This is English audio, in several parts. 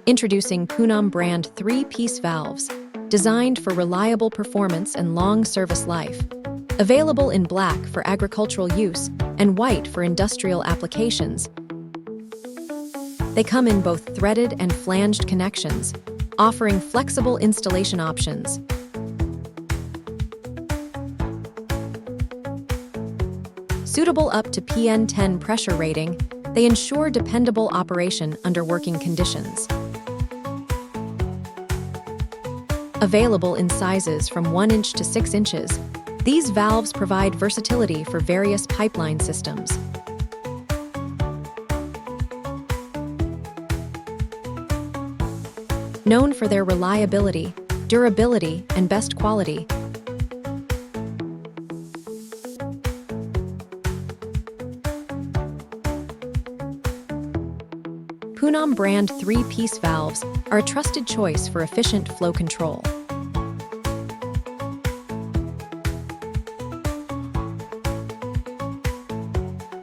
Introducing Poonam Brand 3-piece valves, designed for reliable performance and long service life. Available in black for agricultural use and white for industrial applications. They come in both threaded and flanged connections, offering flexible installation options. Suitable up to PN10 pressure rating, they ensure dependable operation under working conditions. Available in sizes from 1 inch to 6 inches, these valves provide versatility for various pipeline systems. Known for their reliability, durability, and best quality, Poonam Brand 3-piece valves are a trusted choice for efficient flow control.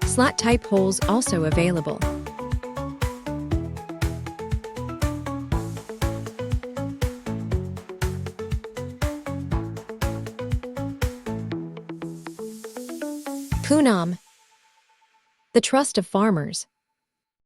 Slat-type holes also available. Poonam, the trust of farmers.